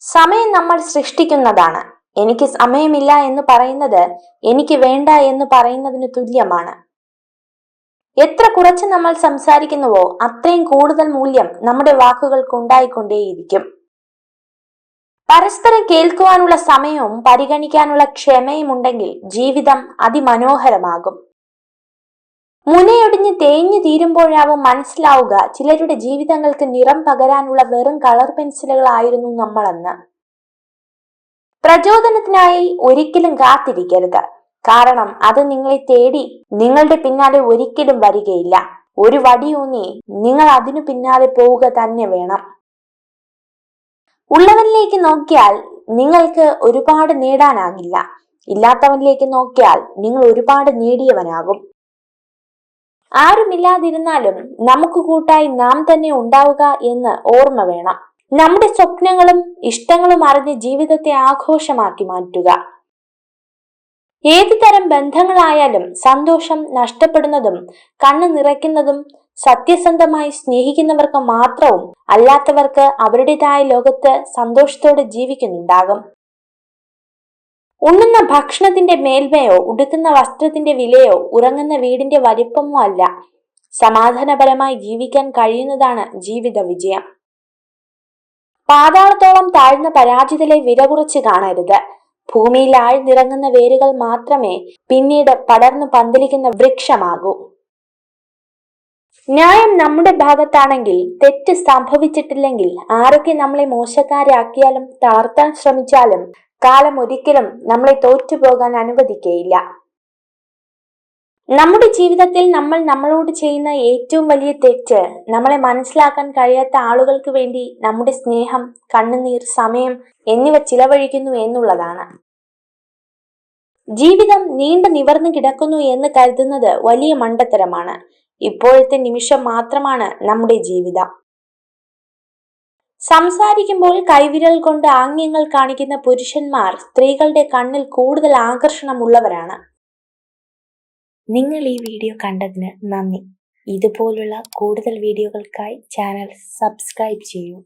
സമയം നമ്മൾ സൃഷ്ടിക്കുന്നതാണ്. എനിക്ക് സമയമില്ല എന്ന് പറയുന്നത് എനിക്ക് വേണ്ട എന്ന് പറയുന്നതിന് തുല്യമാണ്. എത്ര കുറച്ച് നമ്മൾ സംസാരിക്കുന്നുവോ അത്രയും കൂടുതൽ മൂല്യം നമ്മുടെ വാക്കുകൾക്ക് ഉണ്ടായിക്കൊണ്ടേയിരിക്കും. പരസ്പരം കേൾക്കുവാനുള്ള സമയവും പരിഗണിക്കാനുള്ള ക്ഷമയും ഉണ്ടെങ്കിൽ ജീവിതം അതിമനോഹരമാകും. മുനയൊടിഞ്ഞ് തേഞ്ഞു തീരുമ്പോഴാവും മനസ്സിലാവുക ചിലരുടെ ജീവിതങ്ങൾക്ക് നിറം പകരാനുള്ള വെറും കളർ പെൻസിലുകളായിരുന്നു നമ്മളെന്ന്. പ്രചോദനത്തിനായി ഒരിക്കലും കാത്തിരിക്കരുത്. കാരണം അത് നിങ്ങളെ തേടി നിങ്ങളുടെ പിന്നാലെ ഒരിക്കലും വരികയില്ല. ഒരു വടിയൂന്നി നിങ്ങൾ അതിനു പിന്നാലെ പോവുക തന്നെ വേണം. ഉള്ളവനിലേക്ക് നോക്കിയാൽ നിങ്ങൾക്ക് ഒരുപാട് നേടാനാകില്ല. ഇല്ലാത്തവനിലേക്ക് നോക്കിയാൽ നിങ്ങൾ ഒരുപാട് നേടിയവനാകും. ആരുമില്ലാതിരുന്നാലും നമുക്ക് കൂട്ടായി നാം തന്നെ ഉണ്ടാവുക എന്ന് ഓർമ്മ വേണം. നമ്മുടെ സ്വപ്നങ്ങളും ഇഷ്ടങ്ങളും അറിഞ്ഞ് ജീവിതത്തെ ആഘോഷമാക്കി മാറ്റുക. ഏതു തരം ബന്ധങ്ങളായാലും സന്തോഷം നഷ്ടപ്പെടുന്നതും കണ്ണു നിറയ്ക്കുന്നതും സത്യസന്ധമായി സ്നേഹിക്കുന്നവർക്ക് മാത്രവും അല്ലാത്തവർക്ക് അവരുടേതായ ലോകത്ത് സന്തോഷത്തോടെ ജീവിക്കുന്നുണ്ടാകും. ഉണ്ണുന്ന ഭക്ഷണത്തിന്റെ മേൽമയോ ഉടുക്കുന്ന വസ്ത്രത്തിന്റെ വിലയോ ഉറങ്ങുന്ന വീടിന്റെ വലിപ്പമോ അല്ല. സമാധാനപരമായി ജീവിക്കാൻ കഴിയുന്നതാണ് ജീവിത വിജയം. പാതാളത്തോളം താഴ്ന്ന പരാജിതരെ വില കുറച്ച് കാണരുത്. ഭൂമിയിൽ ആഴ്ന്നിറങ്ങുന്ന വേരുകൾ മാത്രമേ പിന്നീട് പടർന്നു പന്തലിക്കുന്ന വൃക്ഷമാകൂ. ന്യായം നമ്മുടെ ഭാഗത്താണെങ്കിൽ, തെറ്റ് സംഭവിച്ചിട്ടില്ലെങ്കിൽ, ആരൊക്കെ നമ്മളെ മോശക്കാരാക്കിയാലും തളർത്താൻ ശ്രമിച്ചാലും കാലം ഒരിക്കലും നമ്മളെ തോറ്റുപോകാൻ അനുവദിക്കുകയില്ല. നമ്മുടെ ജീവിതത്തിൽ നമ്മൾ നമ്മളോട് ചെയ്യുന്ന ഏറ്റവും വലിയ തെറ്റ് നമ്മളെ മനസ്സിലാക്കാൻ കഴിയാത്ത ആളുകൾക്ക് വേണ്ടി നമ്മുടെ സ്നേഹം, കണ്ണുനീർ, സമയം എന്നിവ ചിലവഴിക്കുന്നു എന്നുള്ളതാണ്. ജീവിതം നീണ്ടു നിവർന്നു കിടക്കുന്നു എന്ന് കരുതുന്നത് വലിയ മണ്ടത്തരമാണ്. ഇപ്പോഴത്തെ നിമിഷം മാത്രമാണ് നമ്മുടെ ജീവിതം. സംസാരിക്കുമ്പോൾ കൈവിരൽ കൊണ്ട് ആംഗ്യങ്ങൾ കാണിക്കുന്ന പുരുഷന്മാർ സ്ത്രീകളുടെ കണ്ണിൽ കൂടുതൽ ആകർഷണമുള്ളവരാണ്. നിങ്ങൾ ഈ വീഡിയോ കണ്ടതിന് നന്ദി. ഇതുപോലുള്ള കൂടുതൽ വീഡിയോകൾക്കായി ചാനൽ സബ്സ്ക്രൈബ് ചെയ്യൂ.